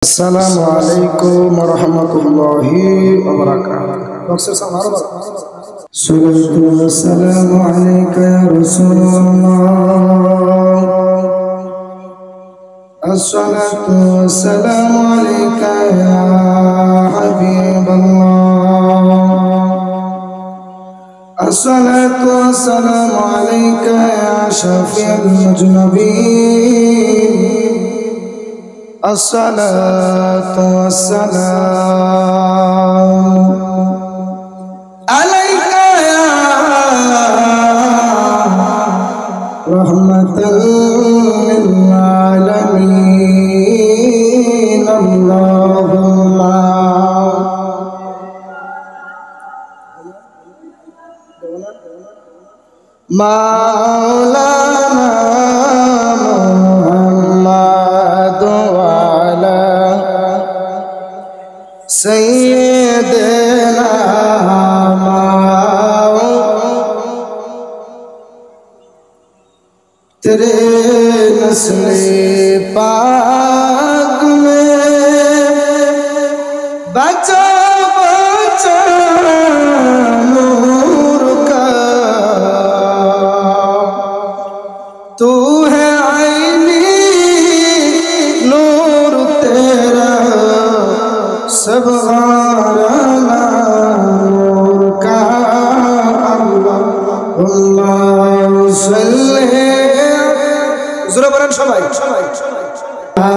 Assalamu alaikum warahmatullahi wabarakatuh. Salatu wassalamu alayka ya Rasulullah. Assalatu wassalamu alayka ya Habiballah. Assalatu wassalamu alayka ya Syafi'al mujnabin. As-salatu was-salam alayka ya rahmatan lil alamin. Allahumma maulana Sayyidina तेरे नस्ले पाक में बचा बचा नूर का तू है आईनी नूर तेरा सब गाना नूर का अल्लाह सल्ले ज़रा बरन सबाई ला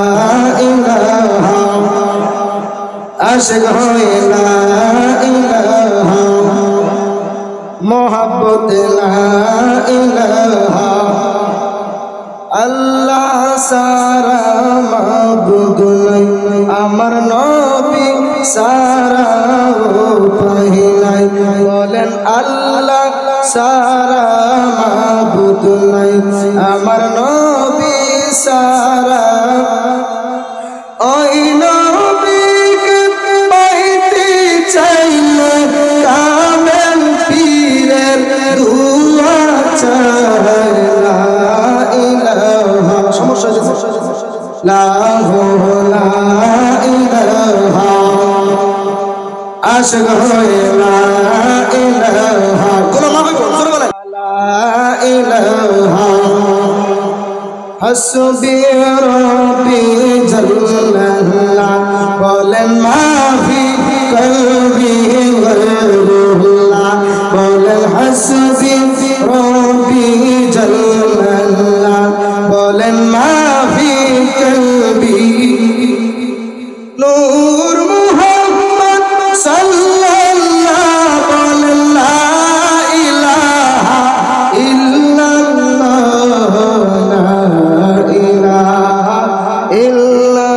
इलाहा आशिक हो ला इलाहा मोहब्बत ला इलाहा अल्लाह सारा माबूद नहीं अमर नबी सारा वो पहिलाई बोलें अल्लाह सारा माबूद नहीं अमर नबी सारा ओई नबी के पाइती चाहिए कामेल पीरेर दुआ चाहिए ला इलाहा समस्या ला ला इलाहा आशिक होए ला इलाहा बोलो मां को जोर बोले ला इलाहा हस्बी रब्बी जल्लल्लाह बोले माफी कल्बी वल्लाह बोले हस्बी रब्बी जल्लल्लाह बोले माफी कल्बी नूर मुहम्मद सल्लल्लाहु बोले ला इलाहा इल्लल्लाह ला इलाहा इल्लल्लाह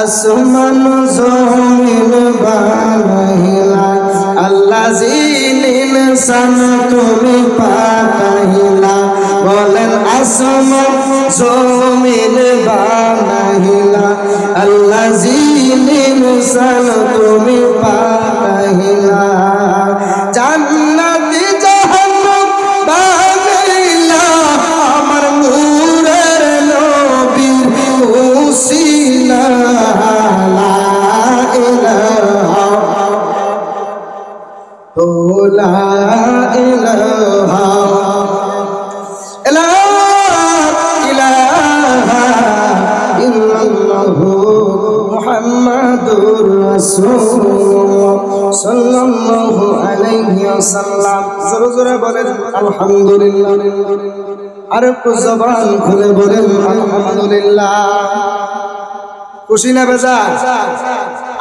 असमान ज़मीन बानहिला अल्लाह जीन इंसान तुम्हें पाहिला बोलें असमान ज़मीन बानहिला अल्लाह जीन इंसान तुम्हें पाहिला जन्नत जहन्नम बानहिला अमर नूरेर नबीर उसीला ला इलाहा ला इलाहा मुहम्मदुर रसूलुल्लाह सल्लल्लाहु अलैहि वसल्लम जोरे जोरे बोलें अल्हम्दुलिल्लाह अरे को ज़बान खुले बोलें अल्हम्दुलिल्लाह खुशी ना बेजार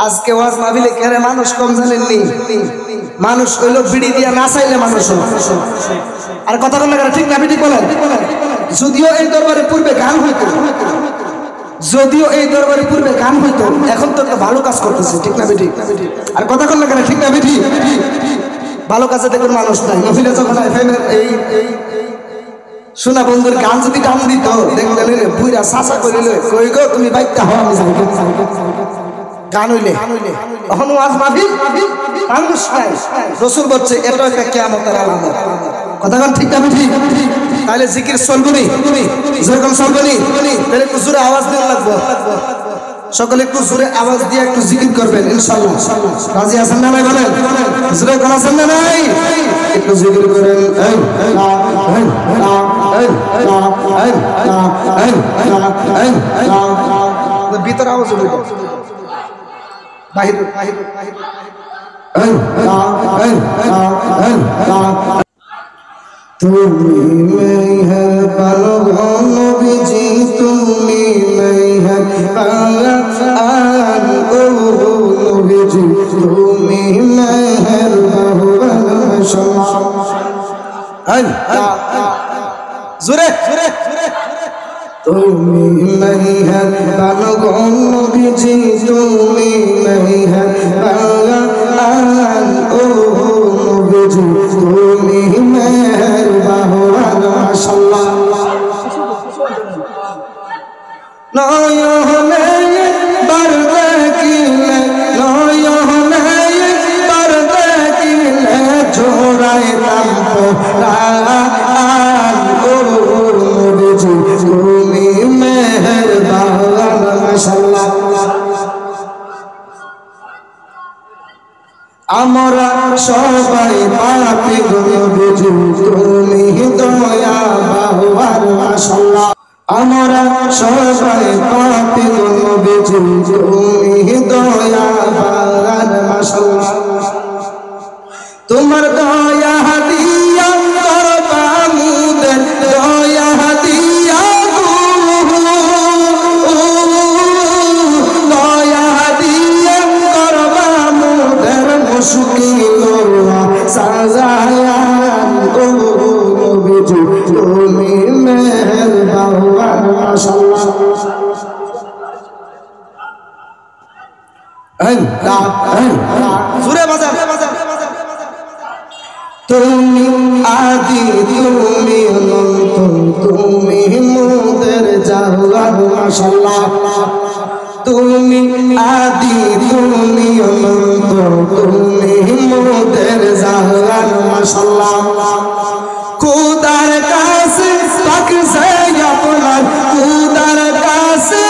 আজকে ওয়াজ মাহফিলে কেরে মানুষ কম জানেননি মানুষ হইলো বিড়ি দিয়া না চাইলে মানুষ আর কথা বললে ঠিক না বিড়ি বলেন যদিও এই দরবারে পূর্বে গান হইতো যদিও এই দরবারে পূর্বে গান হইতো এখন তো একটা ভালো কাজ করতেছে ঠিক না বেটি আর কথা বললে ঠিক না বেটি ভালো কাজে দেখুন মানুষ নাই মাহফিলে যখন এফএমের এই শোনা বন্ধুর গান যদি টান দিত দেখলেন বুইরা সাসা করিলে কই গো তুমি বাইকটা হওয়া আমি যাবো গান হইলে এখন ওয়াজ মাহফিল মানুষ নাই রাসূল বলছে এটা একটা কিয়ামতের আলামত কথা ঠিক না ঠিক তাহলে জিকির চলবে নি, যেরকম চলবে নি, তাহলে একটু জোরে আওয়াজ দেওয়া লাগবে। সকলে একটু জোরে আওয়াজ দিয়ে একটু জিকির করবেন ইনশাআল্লাহ। রাজি আছেন না ভাই? বলেন জোরে কোন আছেন না ভাই? একটু জিকির করেন। ভিতর আওয়াজ হবে, বাহির তুমি মেহেরবান নবীজি, তুমি মেহেরবান ও নবীজি, তুমি মেহেরবান জোরে জোরে তুমি মেহেরবান নবীজি, তুমি মেহেরবান ও নবীজি, তুমি মেহেরবান মাশাআল্লাহ। নয়নে বারদে কিলে, নয়নে বারদে কিলে জোড়াইলাম কোরআন ও নবীজি, তুমি মেহেরবান মাশাআল্লাহ। আমরা সবাই পাপী গো নবীজি, তুমি দয়া বাহুর মাশাআল্লাহ। আমরা সবাই পাপী গো নবীজি, তুমি দয়া বাহুর মাশাআল্লাহ। তোমার দয়া দিয়া করবা মুদের, দয়া দিয়া দয়া দিয়া করবা মুদের মুশকিল সাজায়ান ও নবীজি, তুমি মেহেরবান মাশাআল্লাহ। সুরে বাজা, তুমি আদি, তুমি অনন্ত, তুমি মুদের জাওয়ার মাশাআল্লাহ। তুমি আদি, তুমি অনন্ত, তুমি মুদের জাওয়ার মাশাআল্লাহ। খুদার কাছে পাকছে আপনার, খুদার কাছে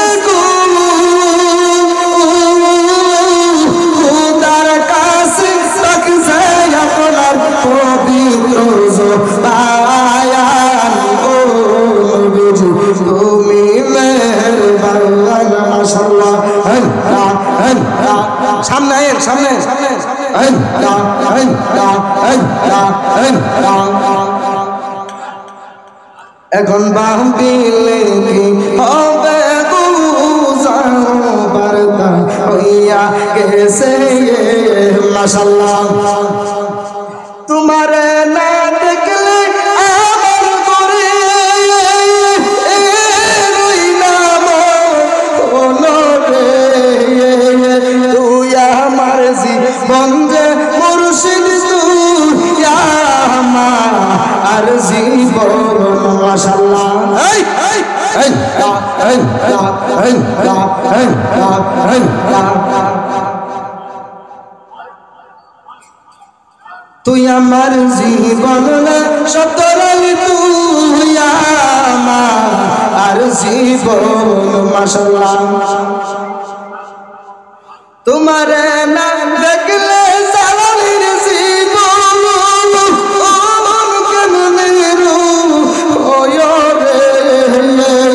খুদার কাছে পাকছে আপনার পবিত্র জবান ও নবীজি, তুমি মেহেরবান মাশাআল্লাহ। সামনে আয়েন, সামনে সামনে এখন ভাবিলে কি হবে গুজারো বারদা হইয়া গেছে মাশাআল্লাহ। তোমারে না দেখলে আমার করে রইলাম কোনরে, তুই আমার জীবন যে মুর্শিদ, তুই আমার জীবন মাশাআল্লাহ। তুই আমার জীবন সতরালি, তুই আমার জীবন মাশাআল্লাহ। তোমার না দেখলে জালালির জীবন কেমনে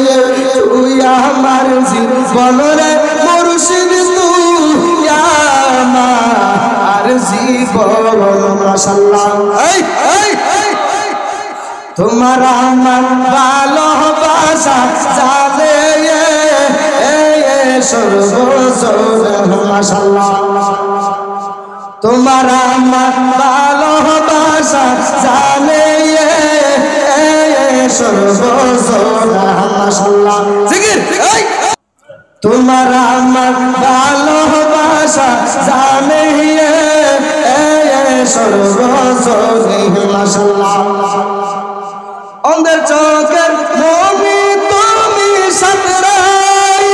রে, তুই আমার জীবন রে মুর্শিদ, তুই আমার জীবন মাশাআল্লাহ। তোমার আমার ভালোবাসা জানে সর্বজন মাশাআল্লাহ। তোমার আমার ভালোবাসা জানে সর্বজন মাশাআল্লাহ। জিকির তোমার আমার ভালোবাসা জানে সর্বজন মাশাআল্লাহ। অন্ধের চোখের মনি তুমি সাতরাই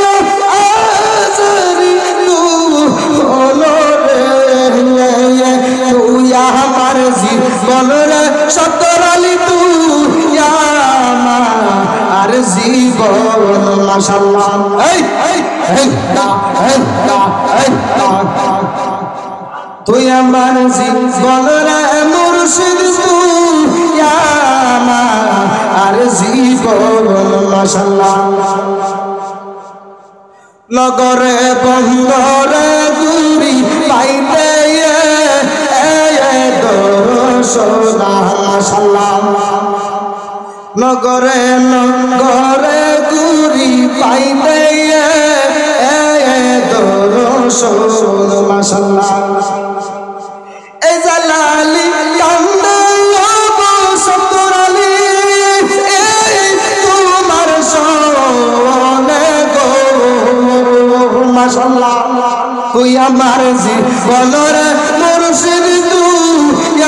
আজরি তুই আমার জীবন রে সতরালি, তুই জীবন মাশাআল্লাহ এই তুই আমার জীবন রে মুর্শিদ তুই আমার জীবন মাশাআল্লাহ নগরে বন্দরে গুরি পাইতে দরশনা মাশাআল্লাহ নগরে নগরে গুরি পাইতে দরশন মাশাআল্লাহ এই জালালি কান্দে সত্তর আলী তোমার সোনে গো মাশাআল্লাহ তুই আমার জীবনের মুর্শিদ তুই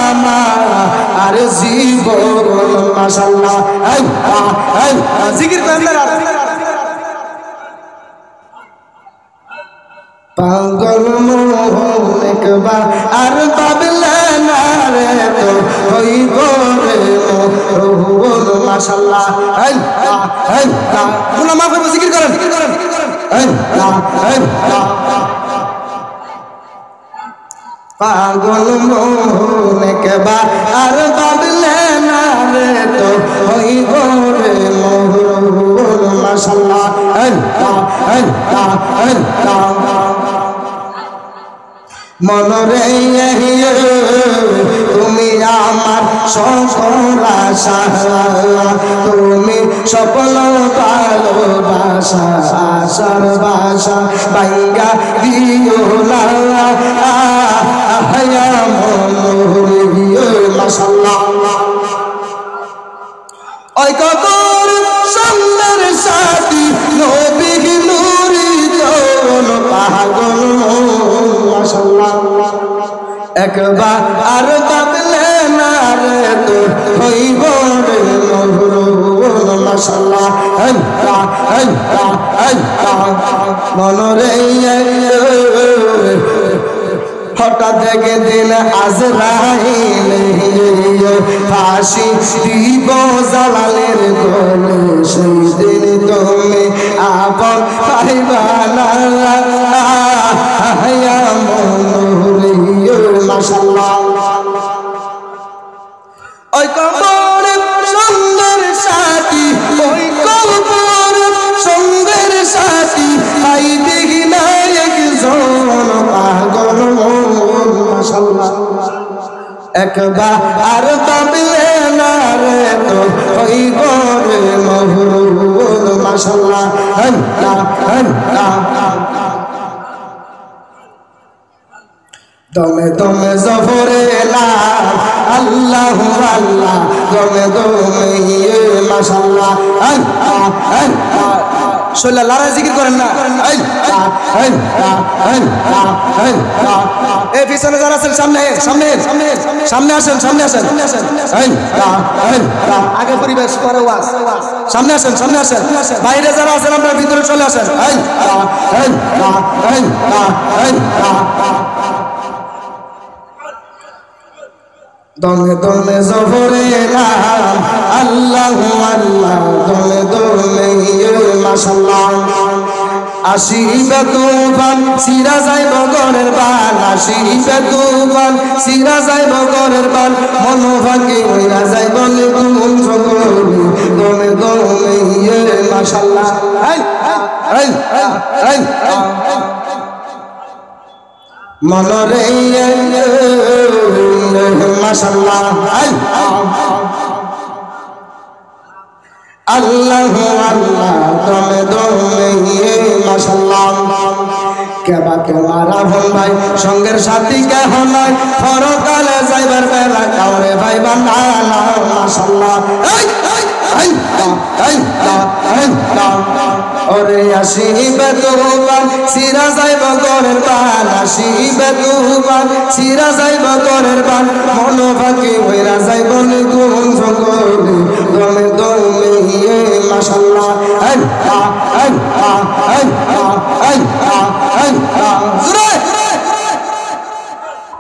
আমার জীবন মাশাআল্লাহ জিকির করেন না পাগল মোহন একবার আর পাবলে না রে তো হইব রে মোহন মাশাআল্লাহ গুনাহ মাফ করবে জিকির করেন পাগল মোহন একবার আর পাবলে না রে তো হইব রে মোহন মাশাআল্লাহ মনরে তুমি আমার সকল আশা তুমি সকল ভালোবাসা আশার বাসা বাইঙ্গা দিও না মাশাআল্লাহ ওই কবর সুন্দর সাথী নবী নূরি তোর পাগল মাশাআল্লাহ একবার আর পাবলে না রে তো হইব রে মোহন মাশাআল্লাহ মনরে হঠাৎ থেকে দিন আজরাইল ফাঁসি দিব জালালের গলে সেই দিন তুমি আপন পাইবা না মাশাআল্লাহ ওই কবর সুন্দর সাথী ওই কবর সুন্দর সাথী পাই দেখি না একজন পাগল মাশাআল্লাহ একবার আর পাবলে না রে তো হইব রে মোহন মাশাআল্লাহ দমে দমে জফরে লাল আল্লাহু আল্লাহ দমে দমে মাশাআল্লাহ শোলা লারা জিকির করেন না এই পিছনে যারা আছেন সামনে সামনে সামনে আসেন সামনে আসেন আগে পরিবেশ পরে ওয়াজ সামনে আসেন বাইরে যারা আছেন আপনারা ভিতরে চলে আসেন দমে দমে জফরে নাম আল্লাহু আল্লাহ দমে দমে মাশাআল্লাহ আসিবে তুফান সিরা যাইব গরের বান আসিবে তুফান সিরা যাইব গরের বান মন ভাঙি হইয়া যাইব নিগুণ সকল দমে দমে মাশাআল্লাহ মনরে মাশাআল্লাহ আল্লাহু আল্লাহ দমে দমে মাশাআল্লাহ কেবা কেমারা হল ভাই সঙ্গের সাথী কেহ নয় পরকালে যাইবার বেলা কাউরে ভাই বানা মাশাআল্লাহ ওরে আসিবে তুফান সিরা যাইব গরের বান আসিবে তুফান সিরা যাইব গরের বান মন ফাঁকি হইরা যাইব নিগুণ সকল দমে দমে মাশাআল্লাহ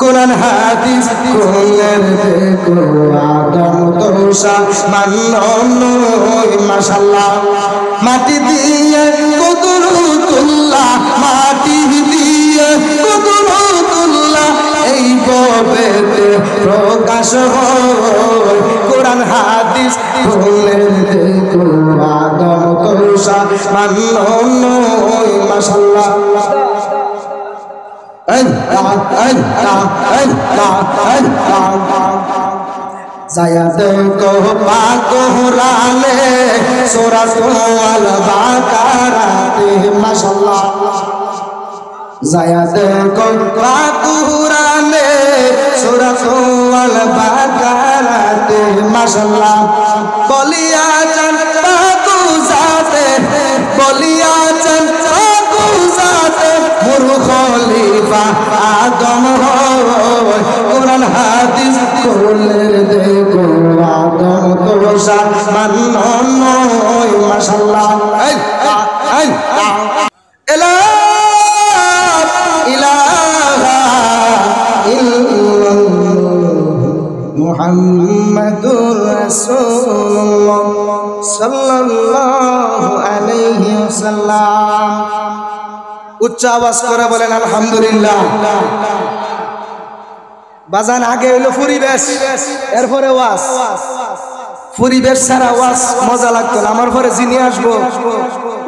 কোরআন হাদিস কোলের দেখো আদম তোষা মান্নই মাশাআল্লাহ মাটি দিয়ে কুদরতুল্লাহ মাটি দিয়ে কুদরতুল্লাহ এই ববেতে প্রকাশ হয় কোরআন হাদিস কোলের দেখো আদম তোষা মান্নই মাশাআল্লাহ जाया देखो पाकुराने सूरत अल बकराते माशाअल्लाह जाया देखो पाकुराने सूरत अल बकराते माशाअल्लाह बलिया चन पाकु जाते बलिया चन पाकु जाते मुरु खलीफा आदम हो कुरान हादिस कोलेर देखो आदम तोषा मान्नई माशाअल्लाह इलाहा इल्लल्लाह मुहम्मदुर रसूलुल्लाह सल्लल्लाहु अलैहि वसल्लम उच्च आवाज করে বলেন আলহামদুলিল্লাহ বাজান আগে হলো পরিবেশ এরপরে ওয়াজ পরিবেশ ছাড়া ওয়াজ মজা লাগতো না আমার পরে যিনি আসবো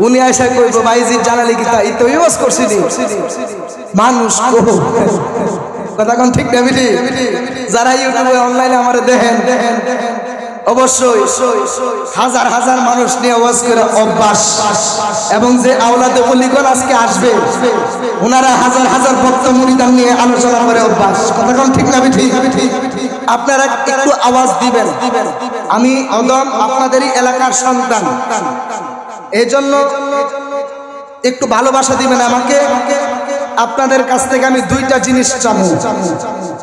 উনি এসে কইবো ভাইজি জানালি কি তাই তো ওয়াজ করছি নি মানুষ কথা কোন ঠিক না বিটি যারা ইউটিউবে অনলাইনে আমারে দেখেন অবশ্যই হাজার হাজার মানুষ নিয়ে ওয়াজ করে অভ্যাস এবং যে আওলাদে ওলিগণ আজকে আসবে ওনারা হাজার হাজার ভক্ত মুরিদান নিয়ে আলোচনা করে অভ্যাস কথা কোন ঠিক না বিঠি আপনারা একটু আওয়াজ দিবেন আমি অদম আপনাদেরই এলাকার সন্তান এজন্য একটু ভালোবাসা দিবেন আমাকে আপনাদের কাছ থেকে আমি দুইটা জিনিস চাবো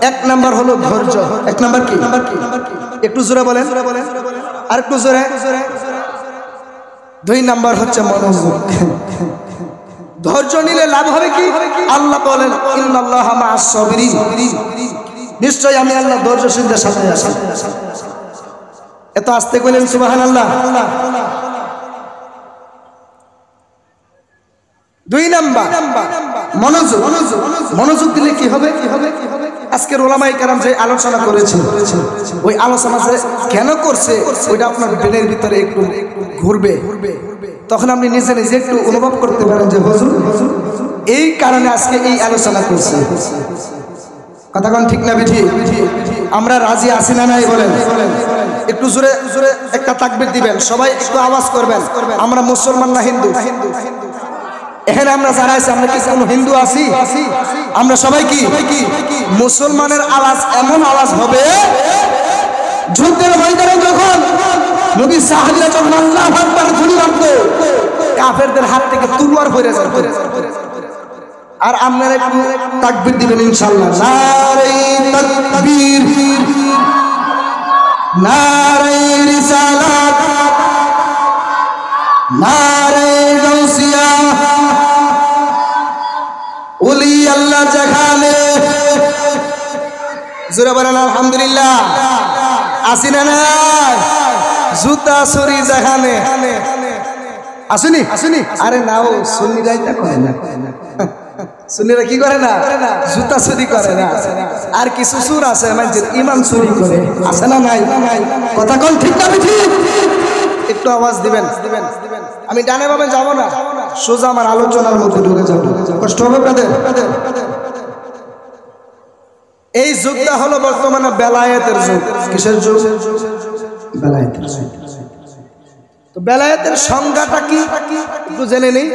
এক নাম্বার হলো ধৈর্য এক নাম্বার কি একটু জোরে বলেন আর একটু জোরে দুই নাম্বার হচ্ছে মনোযোগ ধৈর্য নিলে লাভ হবে কি আল্লাহ বলেন ইন্নাল্লাহা মা'আস সাবিরিন নিশ্চয় আমি আল্লাহ ধৈর্যশীলদের সাথে আছি এত আস্তে বলেন সুবহানাল্লাহ দুই নাম্বার মনোযোগ মনোযোগ দিলে কি হবে আজকের ওলামায়ে কেরাম যে আলোচনা করেছে ওই আলোচনা কেন করছে ওইটা আপনার ব্রেনের ভিতরে একটু ঘুরবে তখন আপনি নিজে নিজে একটু অনুভব করতে পারেন যে হুজুর এই কারণে আজকে এই আলোচনা করছে কথা কোন ঠিক না বিঠি আমরা রাজি আছি না নাই বলেন একটু জোরে জোরে একটা তাকবীর দিবেন সবাই একটু আওয়াজ করবেন আমরা মুসলমান না হিন্দু এখানে আমরা যারা আছি আমরা কি কোনো হিন্দু আছি আমরা সবাই কি মুসলমানের আওয়াজ এমন আওয়াজ হবে যুদ্ধের ময়দানে যখন নবী সাহাবীরা যখন আল্লাহু আকবার ধ্বনি মারতো কাফেরদের হাত থেকে তলোয়ার পড়ে যেত আর আপনারা একটু তাকবীর দিবেন ইনশাআল্লাহ নারে তাকবীর নারে রিসালাত নারে গাউসিয়া ওলি আল্লাহ যেখানে জোরে বলেন আলহামদুলিল্লাহ আসি না না জুতা ছুরি যেখানে আসুনি আরে নাও সুন্নিরাই তা করে না সুন্নিরা কি করে না জুতা চুরি করে না আর কিছু সুর আছে মানুষের ঈমান চুরি করে আছে না নাই কথা কোন ঠিক না ঠিক একটু আওয়াজ দিবেন আমি ডানে বামে যাব না সোজা আমার আলোচনার মধ্যে ঢুকে যাব কষ্ট হবে আপনাদের এই যুগটা হলো বর্তমানে বেলায়েতের যুগ কিসের যুগ বেলায়েতের যুগ তো বেলায়েতের সংজ্ঞাটা কি একটু জেনে নেই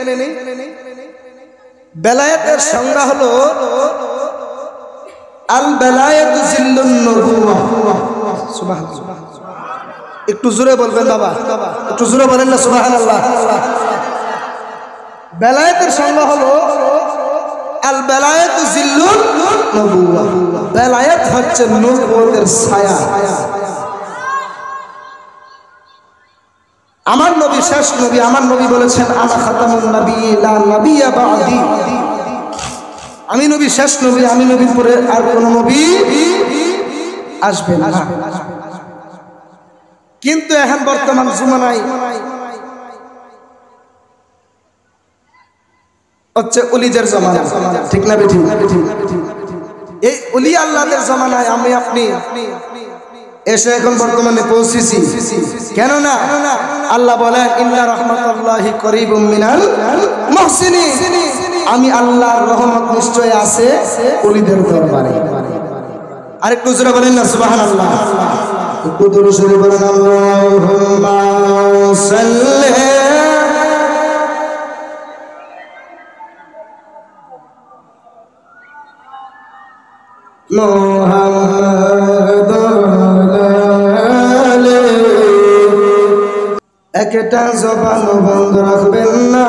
বেলায়েতের সংজ্ঞা হলো আল বেলায়েতু জিল্লুন নবুওয়া সুবহানাল্লাহ একটু জোরে বলবেন বাবা একটু জোরে বলেন না সুবহানাল্লাহ বেলায়েতের সংজ্ঞা হলো আল বেলায়েতু জিল্লুন নবুওয়া বেলায়েত হচ্ছে নবুয়তের ছায়া আমার নবী শেষ নবী আমার নবী বলেছেন আনা খাতামুন নবী লা নবিয়্যা বা'দি আমি নবী শেষ নবী, আমি নবীর পরে আর কোন নবী আসবে না। কিন্তু এখন বর্তমান জমানায় হচ্ছে ওলিদের জমানা, ঠিক না বেঠিক? এই ওলি আল্লাহদের জমানায় আমি আপনি এসে এখন বর্তমানে পৌঁছেছি। কেননা আল্লাহ বলেন ইন্না রাহমাতাল্লাহি করিবুম মিনাল মুহসিনিন, আমি আল্লাহর রহমত নিশ্চয় আছে ওলিদের দরবারে। আরেকটু জোরে বলেন না সুবহানাল্লাহ। একটু দরুদ শরীফ বলেন আল্লাহুম্মা সাল্লি মুহাম্মাদ একটা জবান বন্ধ রাখবেন না,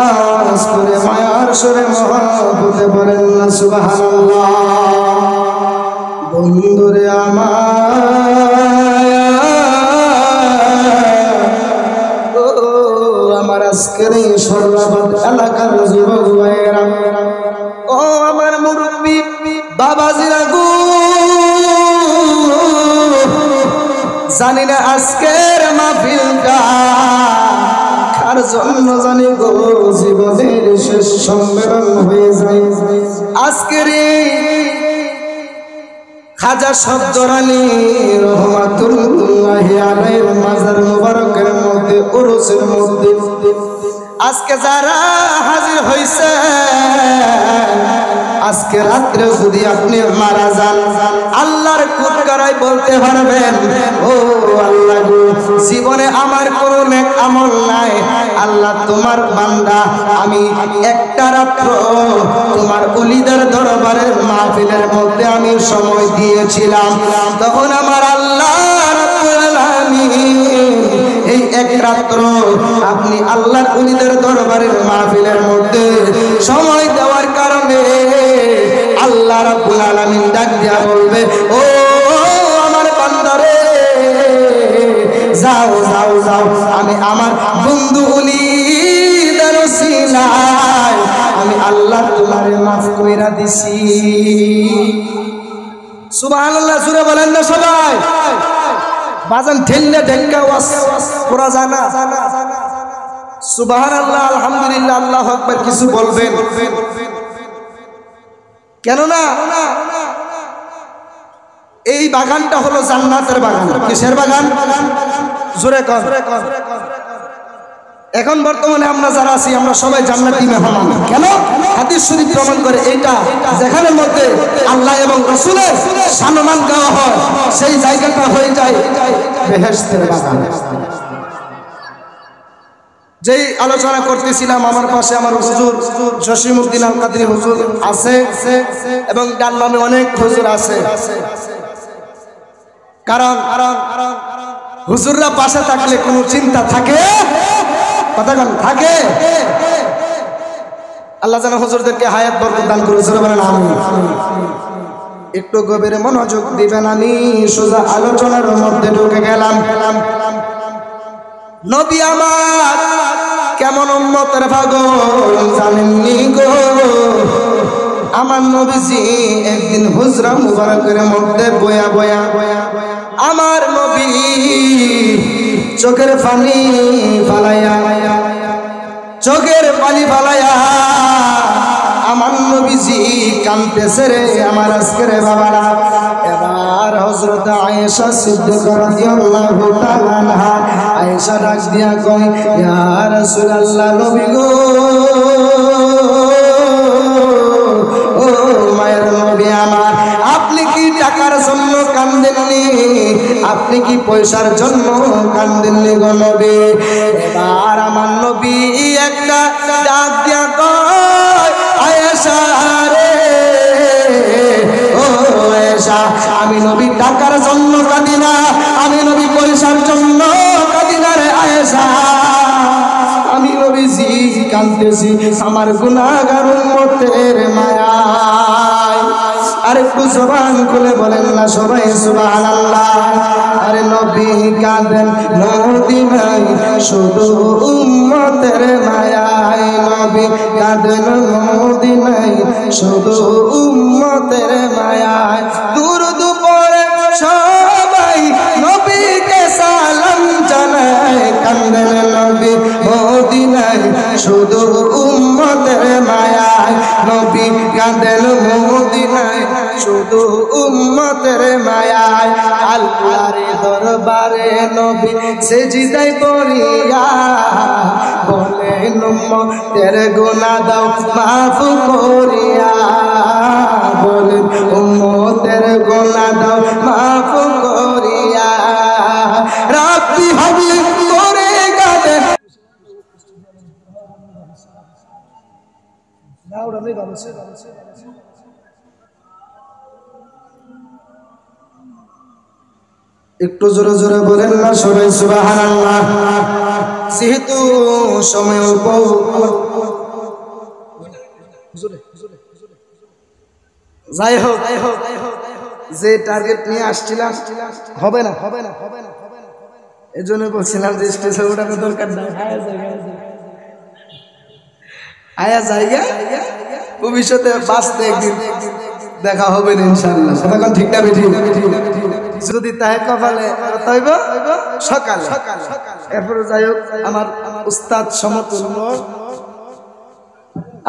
আওয়াজ করে মায়ার সুরে মহব্বতে বলেন না সুবহানাল্লাহ। বন্ধুরে আমার আজকের এই সর্বাবাদ এলাকার যুবক ভাইয়েরা, ও আমার মুরব্বী বাবাজিরা গো, জানি না আজকের মাহফিলটা কার জন্য জানি গো জীবনের শেষ সম্মেলন হয়ে যায়। আজকের খাজা শব্দরানী রহমাতুল্লাহি আলাইহির মাজার মুবারকের মধ্যে উরুসের মধ্যে আজকে যারা হাজির হইছে, আজকে রাত্রে যদি আপনি মারা যান, আল্লাহর কুদকারায় বলতে পারবেন ও আল্লাহ গো, জীবনে আমার কোনো নেক আমল নাই, আল্লাহ তোমার বান্দা আমি একটা রাত্র তোমার ওলিদের দরবারের মাহফিলের মধ্যে আমি সময় দিয়েছিলাম, তখন আমার আল্লাহ রাব্বুল আলামিন এই এক রাত্র আপনি আল্লাহর ওলিদের দরবারের মাহফিলের মধ্যে সময় দেওয়ার কারণে আল্লাহ রাব্বুল আলামিন ডাক দিয়া বলবে ও আমার বান্দারে যাও যাও যাও, আমি আমার বন্ধু ওলিদের ওসিলায় আমি আল্লাহ তোমারে মাফ কইরা দিছি। সুবহানাল্লাহ জোরে বলেন না সবাই। বাজান ঠেললে ঢেক্কা ওয়াজ করা যায় না। সুবহানাল্লাহ আলহামদুলিল্লাহ আল্লাহু আকবার কিছু বলবেন, কেননা এই বাগানটা হলো জান্নাতের বাগান। কিসের বাগান? জোরে কর। এখন বর্তমানে আমরা যারা আছি আমরা সবাই জান্নাতি মেহমান। কেন? হাদিস শরীফ প্রমাণ করে এইটা যেখানে মধ্যে আল্লাহ এবং রাসূলের সম্মান গাওয়া হয় সেই জায়গাটা হয়ে যায় বেহেশতের বাগান। যেই আলোচনা করতেছিলাম, আমার পাশে আমার হুজুর জসিমউদ্দিন আল কাদরি হুজুর আছে এবং ডান বামে অনেক হুজুর আছে। কারণ হুজুররা পাশে থাকলে কোনো চিন্তা থাকে? কথা বলেন থাকে? আল্লাহ যেন হুজুরদেরকে হায়াত বরকত দান করুন, জোরে বলেন আমিন। একটু গভীরে মনোযোগ দিবেন, আমি সোজা আলোচনার মধ্যে ঢুকে গেলাম। নবী আমার কেমন উম্মতের পাগল জানেননি গো? আমার নবীজি একদিন হুজরা মুবারকের মধ্যে বয়া বয়া আমার নবী চোখের পানি ফালাইয়া আমার নবীজি কাঁদতেছে রে আমার আজকের বাবারা। এবার হযরত আয়েশা সিদ্দিকা রাদিয়াল্লাহু তাআলা আনহা আয়েশা ডাক দিয়া কয়, ইয়া রাসূলুল্লাহ, নবী গো, ও মায়ের নবী আমার, আপনি কি টাকার জন্য কান্দেননি? আপনি কি পয়সার জন্য কান্দেননি গো নবী? এবার আমার নবী একটা ডাক দিয়া কয়, আয়েশা রে, ও আয়েশা, আমি নবী টাকার জন্য কাঁদি না, আমি নবী পয়সার জন্য কাঁদি না রে আয়েশা, আমি নবীজি কাঁদতেছি আমার গুনাহগার উম্মতের মায়ায়। আর একটু জবান খুলে বলেন না সবাই সুবহানাল্লাহ। আরে নবী কাঁদেন মদিনায় শুধু উম্মতের মায়ায়, নবী কাঁদেন মদিনায় নাই শুধু উম্মতের মায়ায় দুরূদ পড়ে সবাই নবীকে সালাম জানায় কান্দেন নবী মদিনায় শুধু উম্মতের মায়ায় নবী কাঁদেন মদিনায় শুধু উম্মতের মায়ায় আল্লাহর দরবারে নবী সেজদায় পড়িয়া বলেন উম্মতের গুনাহ দাও মাফ করিয়া বলেন উম্মতের গুনাহ দাও মাফ করিয়া রাব্বি হাবলি করে গাবে না ওরা নেই ভালো সে একটু জোরে জোরে বলেন না সবাই সুবহানাল্লাহ। যেহেতু সময় অল্প যাই হোক যে টার্গেট নিয়ে আসছিলাম হবে না এই জন্য বলছিলাম যে স্টেজে ওঠানোর দরকার নাই আয়া জায়গা ভবিষ্যতে বাঁচতে একদিন দেখা হবে না ইনশাআল্লাহ। তখন ঠিক না বেঠি যদি তাই কপালে হইব সকালে এরপরে যাই হোক আমার উস্তাদ সমতুল্য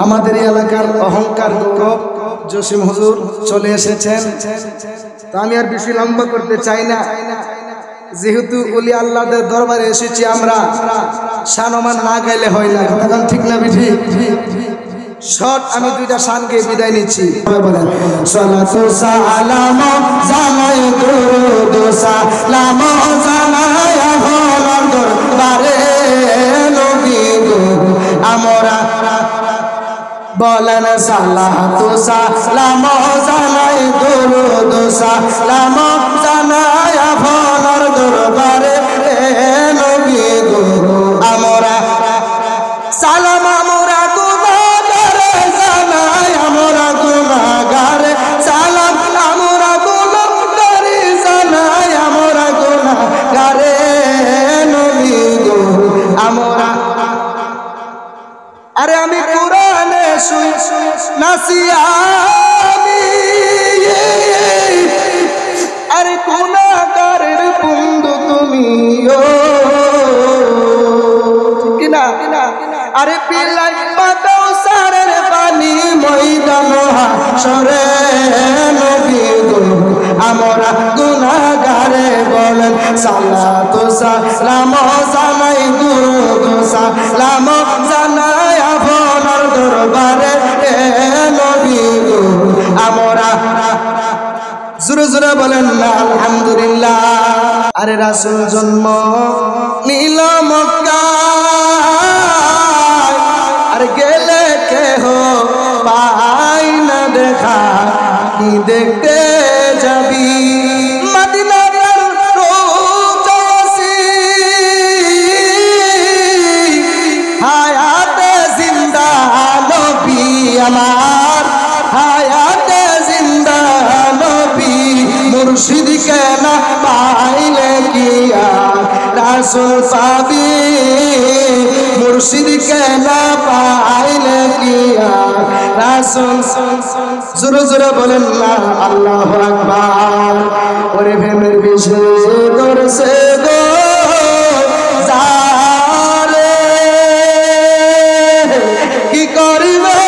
আমাদের এলাকার অহংকার গৌরব জসিম হুজুর চলে এসেছেন। তো আমি আর বেশি লম্বা করতে চাই না, যেহেতু ওলি আল্লাহদের দরবারে এসেছি আমরা, শানমান না গাইলে হয় না। তখন ঠিক না বিধি শর্ট আমি দুইটা শান গিয়ে বিদায় নিচ্ছি। বলেন সালাতু সালাম জানাই দুরূদ সালাম জানাই আহলার দরবারে নবী গো আমরা বলেন সালাতু সালাম জানাই দুরূদ সালাম জানাই আহলার দরবারে নবী গো আমরা সালাম আমরা আরে আমি কোরআনে শুই নাসিয়ামি আরে গুনাহগারের বন্ধু তুমি ঠিক না আরে পিলাই পাতাও সারের পানি ময়দান হাসরে নবী গো আমরা গুনাহগারে বলেন সালাতু সালাম জানাই দুরূদ সালাম জানাই আপনার দরবারে নবী গো আমরা জোরে জোরে বলেন না আলহামদুলিল্লাহ। আরে রাসূল জন্ম নিল মক্কায় আর গেলে কেহ পাই না দেখা কি দেখতে যাবি মদিনার রোজাসি হায়াতে জিন্দা নবী আমার হায়াতে জিন্দা নবী মুর্শিদ কে না পাইলে কি রাসূল পাবি মুর্শিদ কে না পাইলে কি রাসূল জোরে জোরে বলেন না আল্লাহু আকবার। ওরে প্রেমের বিষয় দরছে গো জালে কি করিবে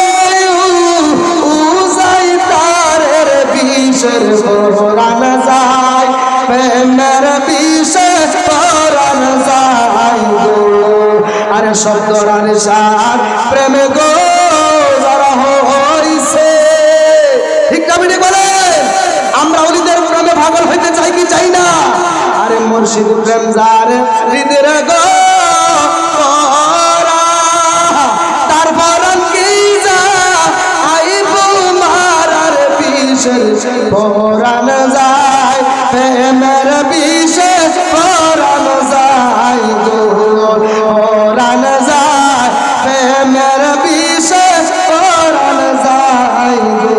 উজাই তারের বিষের পরাণ যায় প্রেমের বিষে পরাণ যায় গো আরে শব্দ রান সার প্রেমে গো যারা হইছে ঠিক কমিটি বলে আমরা ওলিদের প্রেমে পাগল হইতে চাই কি চাই না? আরে মুর্শিদ প্রেম যার হৃদয়ের গো তার পরাণ কি যা আইব মারার বিষের পরাণ যায় প্রেমের বিষে পরাণ যায় গো পরাণ যায় প্রেমের বিষে পরাণ যায় গো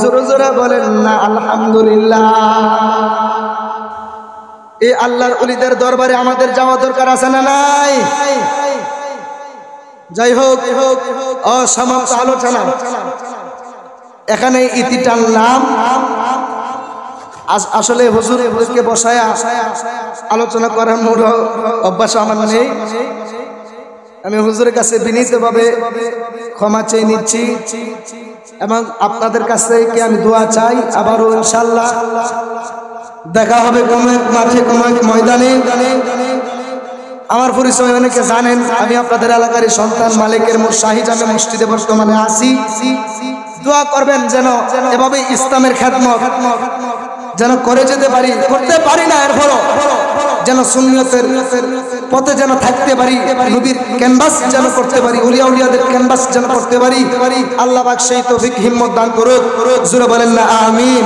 জোরে জোরে বলেন না আলহামদুলিল্লাহ। এই আল্লাহর ওলিদের দরবারে আমাদের যাওয়া দরকার আছে না নাই? যাই হোক অসমাপ্ত আলোচনা এখানে ইতি টানলাম। আসলে হুজুরকে বসায় আলোচনা করার মূল অভ্যাস আমার নেই। আমি হুজুরের কাছে বিনীতভাবে ক্ষমা চেয়ে নিচ্ছি এবং আপনাদের কাছ থেকে আমি দোয়া চাই। আবারও ইনশাআল্লাহ দেখা হবে কোনো এক মাঠে, কোনো এক ময়দানে। আমার পরিচয় অনেকে জানেন, আমি আপনাদের এলাকার সন্তান, মালিকের শাহিজামে মসজিদে বর্তমানে আছি। দোয়া করবেন যেন এভাবে ইসলামের খেদমত যেন করে যেতে পারি, করতে পারি না এরপরও যেন সুন্নতের পথে যেন থাকতে পারি, নবীর ক্যানভাস যেন করতে পারি, উলিয়া উলিয়াদের ক্যানভাস যেন করতে পারি। আল্লাহ পাক সেই তৌফিক হিম্মত দান করুক। জোরে বলেন না আমিন।